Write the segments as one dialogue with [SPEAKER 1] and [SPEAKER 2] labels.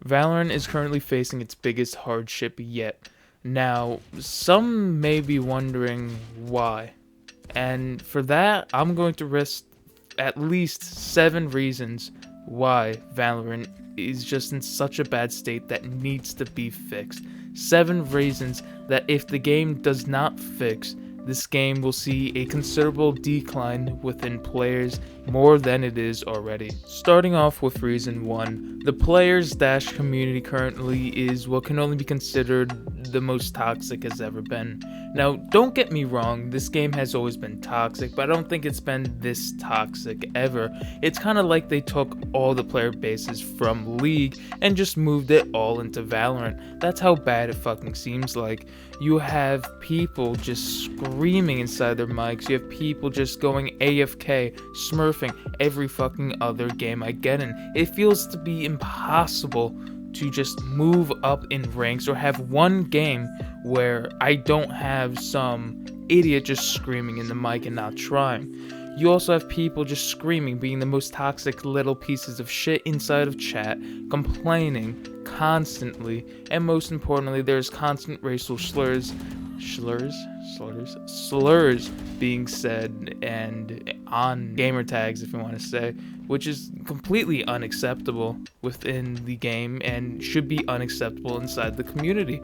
[SPEAKER 1] Valorant is currently facing its biggest hardship yet. Now, some may be wondering why. And for that, I'm going to list at least 7 reasons why Valorant is just in such a bad state that needs to be fixed. 7 reasons that if the game does not fix, this game will see a considerable decline within players more than it is already. Starting off with reason 1, the players' dash community currently is what can only be considered the most toxic has ever been. Now, don't get me wrong, this game has always been toxic, but I don't think it's been this toxic ever. It's kind of like they took all the player bases from League and just moved it all into Valorant. That's how bad it fucking seems like. You have people just screaming inside their mics, you have people just going AFK, smurfing every fucking other game I get in. It feels to be impossible to just move up in ranks or have one game where I don't have some idiot just screaming in the mic and not trying. You also have people just screaming, being the most toxic little pieces of shit inside of chat, complaining constantly, and most importantly, there's constant racial slurs being said and on gamer tags, if you want to say, which is completely unacceptable within the game and should be unacceptable inside the community.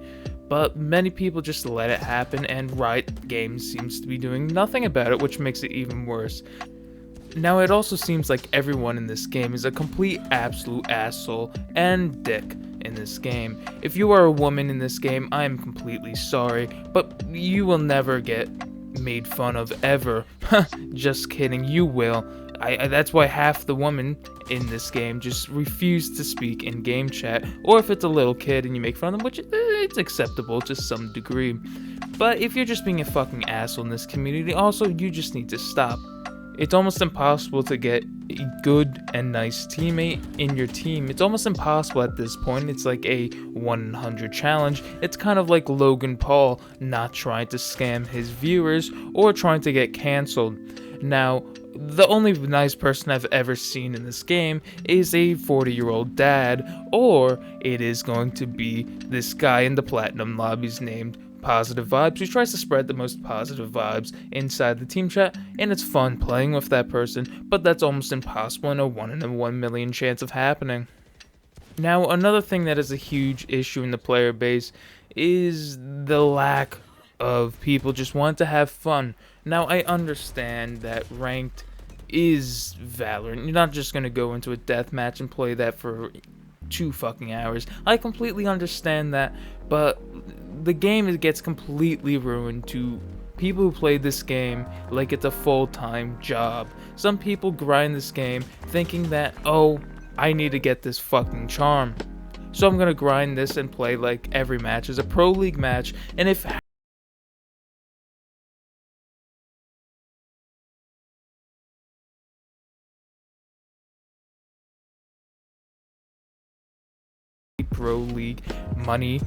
[SPEAKER 1] But many people just let it happen, and Riot Games seems to be doing nothing about it, which makes it even worse. Now, it also seems like everyone in this game is a complete absolute asshole and dick in this game. If you are a woman in this game, I am completely sorry, but you will never get made fun of ever. Just kidding, you will. That's why half the women in this game just refuse to speak in game chat, or if it's a little kid and you make fun of them, which it's acceptable to some degree. But if you're just being a fucking asshole in this community, also you just need to stop. It's almost impossible to get a good and nice teammate in your team. It's almost impossible at this point. It's like a 100 challenge. It's kind of like Logan Paul not trying to scam his viewers or trying to get canceled. Now, the only nice person I've ever seen in this game is a 40-year-old dad, or it is going to be this guy in the Platinum lobbies named Positive Vibes, who tries to spread the most positive vibes inside the team chat, and it's fun playing with that person, but that's almost impossible in a 1 in a 1 million chance of happening. Now, another thing that is a huge issue in the player base is the lack of people just want to have fun. Now, I understand that ranked is Valorant. You're not just gonna go into a deathmatch and play that for 2 fucking hours. I completely understand that, but the game gets completely ruined to people who play this game like it's a full-time job. Some people grind this game thinking that, oh, I need to get this fucking charm, so I'm gonna grind this and play like every match is a pro league match, and if pro league money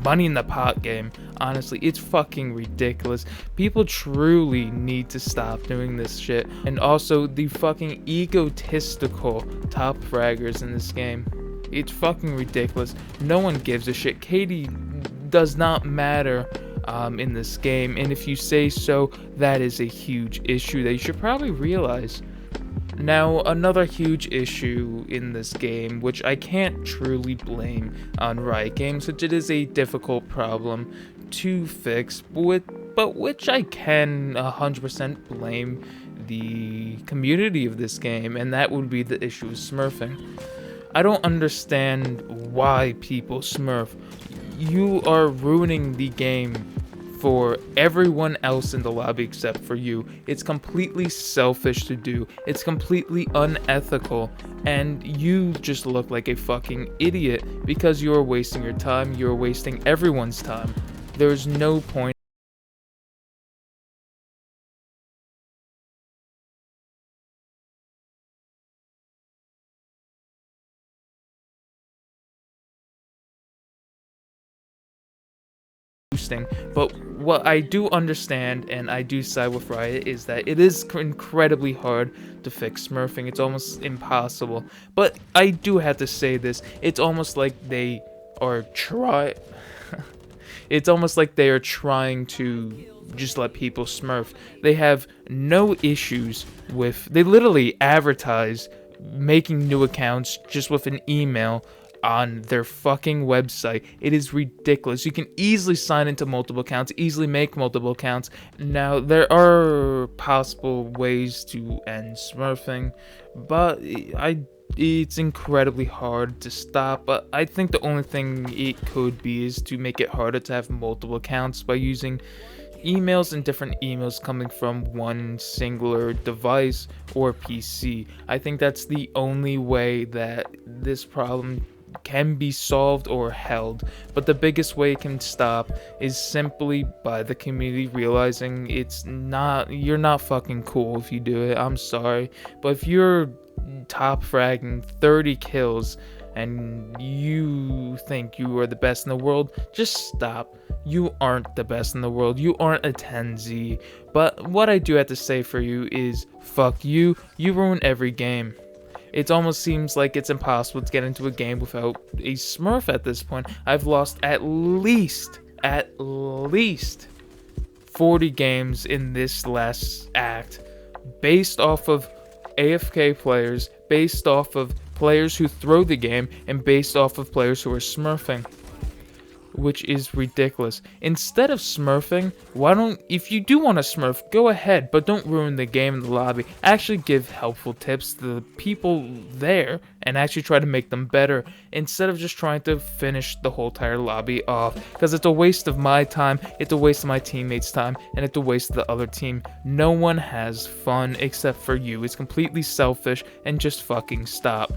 [SPEAKER 1] in the pot game, honestly, it's fucking ridiculous. People truly need to stop doing this shit. And also the fucking egotistical top fraggers in this game, it's fucking ridiculous. No one gives a shit. Katie does not matter in this game, and if you say so, that is a huge issue that you should probably realize. Now, another huge issue in this game, which I can't truly blame on Riot Games, which it is a difficult problem to fix, but which I can 100% blame the community of this game, and that would be the issue of smurfing. I don't understand why people smurf. You are ruining the game for everyone else in the lobby except for you. It's completely selfish to do. It's completely unethical, and you just look like a fucking idiot because you are wasting your time. You're wasting everyone's time. There's no point boosting. But what I do understand, and I do side with Riot, is that it is incredibly hard to fix smurfing. It's almost impossible. But I do have to say this: it's almost like they are it's almost like they are trying to just let people smurf. They have no issues with. They literally advertise making new accounts just with an email on their fucking website. It is ridiculous. You can easily sign into multiple accounts, easily make multiple accounts. Now, there are possible ways to end smurfing, but it's incredibly hard to stop. But I think the only thing it could be is to make it harder to have multiple accounts by using emails and different emails coming from one singular device or PC. I think that's the only way that this problem can be solved or held. But the biggest way it can stop is simply by the community realizing you're not fucking cool if you do it. I'm sorry, but if you're top fragging 30 kills and you think you are the best in the world, just stop. You aren't the best in the world. You aren't a 10Z. But what I do have to say for you is, fuck you. You ruin every game. It almost seems like it's impossible to get into a game without a smurf at this point. I've lost at least 40 games in this last act based off of AFK players, based off of players who throw the game, and based off of players who are smurfing, which is ridiculous. Instead of smurfing, if you do want to smurf, go ahead, but don't ruin the game in the lobby. Actually give helpful tips to the people there and actually try to make them better instead of just trying to finish the whole entire lobby off, because it's a waste of my time, it's a waste of my teammates' time, and it's a waste of the other team. No one has fun except for you. It's completely selfish, and just fucking stop.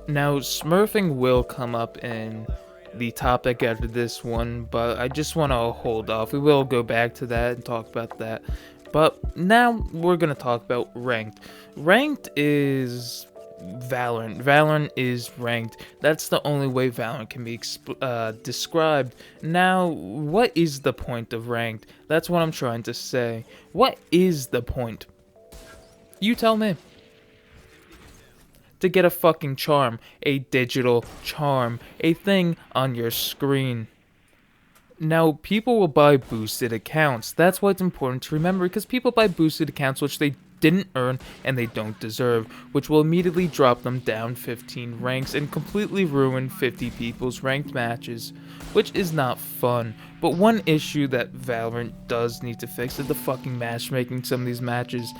[SPEAKER 1] Now, smurfing will come up in the topic after this one, but I just want to hold off. We will go back to that and talk about that, but now we're gonna talk about ranked. Ranked is Valorant. Valorant is ranked. That's the only way Valorant can be described. Now, what is the point of ranked? That's what I'm trying to say. What is the point? You tell me. To get a fucking charm, a digital charm, a thing on your screen. Now, people will buy boosted accounts. That's why it's important to remember, because people buy boosted accounts which they didn't earn and they don't deserve, which will immediately drop them down 15 ranks and completely ruin 50 people's ranked matches, which is not fun. But one issue that Valorant does need to fix is the fucking matchmaking some of these matches.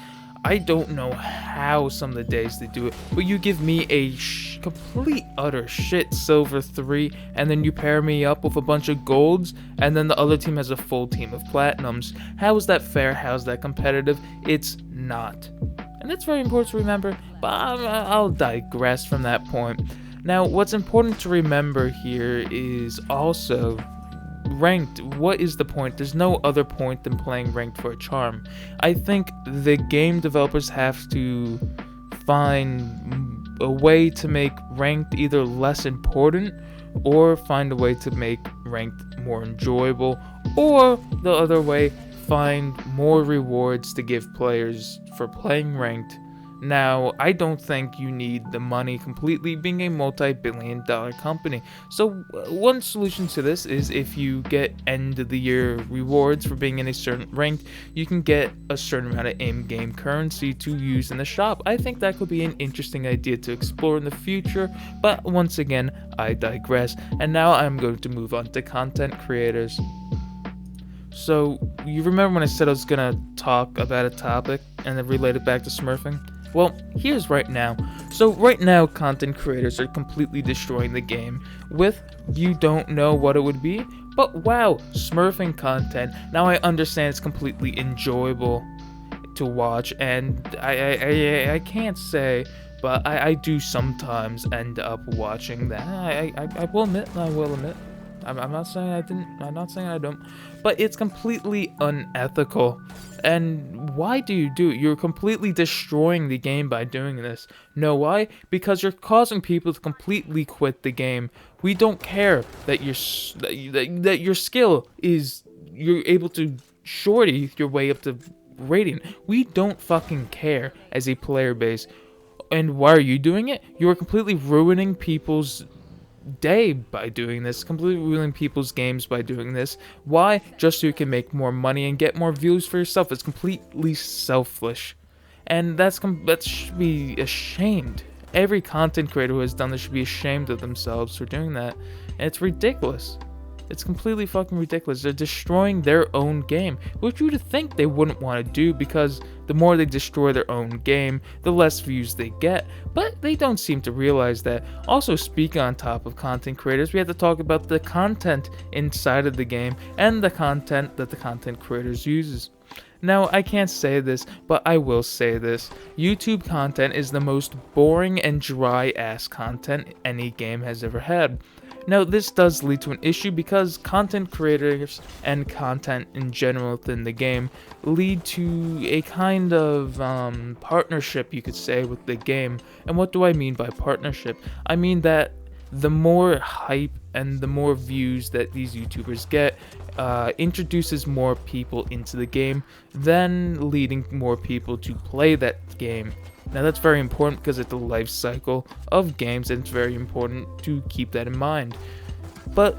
[SPEAKER 1] I don't know how some of the days they do it, but you give me a complete utter shit silver 3, and then you pair me up with a bunch of golds, and then the other team has a full team of platinums. How is that fair? How is that competitive? It's not. And that's very important to remember, but I'll digress from that point. Now, what's important to remember here is also ranked. What is the point? There's no other point than playing ranked for a charm. I think the game developers have to find a way to make ranked either less important, or find a way to make ranked more enjoyable, or the other way, find more rewards to give players for playing ranked. Now, I don't think you need the money completely, being a multi-billion-dollar company. So one solution to this is, if you get end of the year rewards for being in a certain rank, you can get a certain amount of in-game currency to use in the shop. I think that could be an interesting idea to explore in the future, but once again, I digress. And now I'm going to move on to content creators. So, you remember when I said I was gonna talk about a topic and then relate it back to smurfing? Well, here's right now. So right now, content creators are completely destroying the game with, you don't know what it would be, but wow, smurfing content. Now I understand it's completely enjoyable to watch, and I can't say, but I do sometimes end up watching that. I will admit. I'm not saying I didn't. I'm not saying I don't. But it's completely unethical. And why do you do it? You're completely destroying the game by doing this. Know why? Because you're causing people to completely quit the game. We don't care that that your skill is you're able to shorty your way up to rating. We don't fucking care as a player base. And why are you doing it? You are completely ruining people's day by doing this, completely ruining people's games by doing this. Why? Just so you can make more money and get more views for yourself. It's completely selfish, and that should be ashamed. Every content creator who has done this should be ashamed of themselves for doing that, and it's ridiculous. It's completely fucking ridiculous. They're destroying their own game, which you would think they wouldn't want to do because the more they destroy their own game, the less views they get. But they don't seem to realize that. Also, speaking on top of content creators, we have to talk about the content inside of the game and the content that the content creators uses. Now, I can't say this, but I will say this. YouTube content is the most boring and dry ass content any game has ever had. Now, this does lead to an issue because content creators and content in general within the game lead to a kind of partnership, you could say, with the game. And what do I mean by partnership? I mean that the more hype and the more views that these YouTubers get introduces more people into the game, then leading more people to play that game. Now that's very important because it's the life cycle of games, and it's very important to keep that in mind. But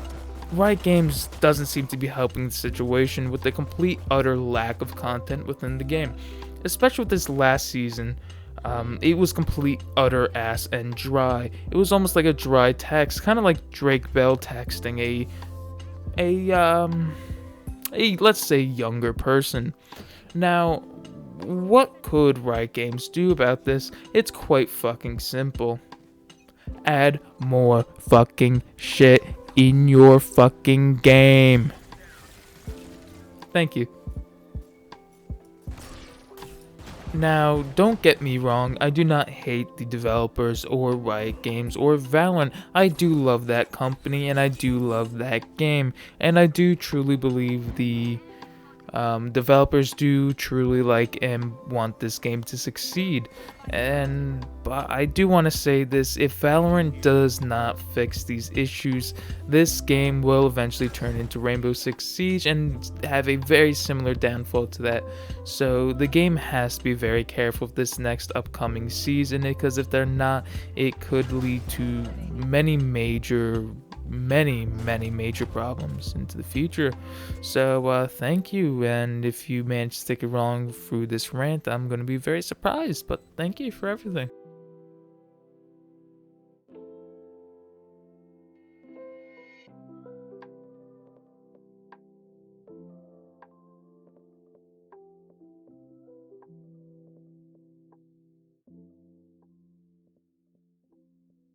[SPEAKER 1] Riot Games doesn't seem to be helping the situation with the complete utter lack of content within the game. Especially with this last season, it was complete utter ass and dry. It was almost like a dry text, kind of like Drake Bell texting a let's say younger person. Now, what could Riot Games do about this? It's quite fucking simple. Add more fucking shit in your fucking game. Thank you. Now, don't get me wrong, I do not hate the developers or Riot Games or Valorant. I do love that company and I do love that game, and I do truly believe the developers do truly like and want this game to succeed. But I do want to say this: if Valorant does not fix these issues, this game will eventually turn into Rainbow Six Siege and have a very similar downfall to that. So the game has to be very careful with this next upcoming season, because if they're not, it could lead to many major problems into the future. So thank you, and if you manage to stick along through this rant, I'm going to be very surprised, but thank you for everything.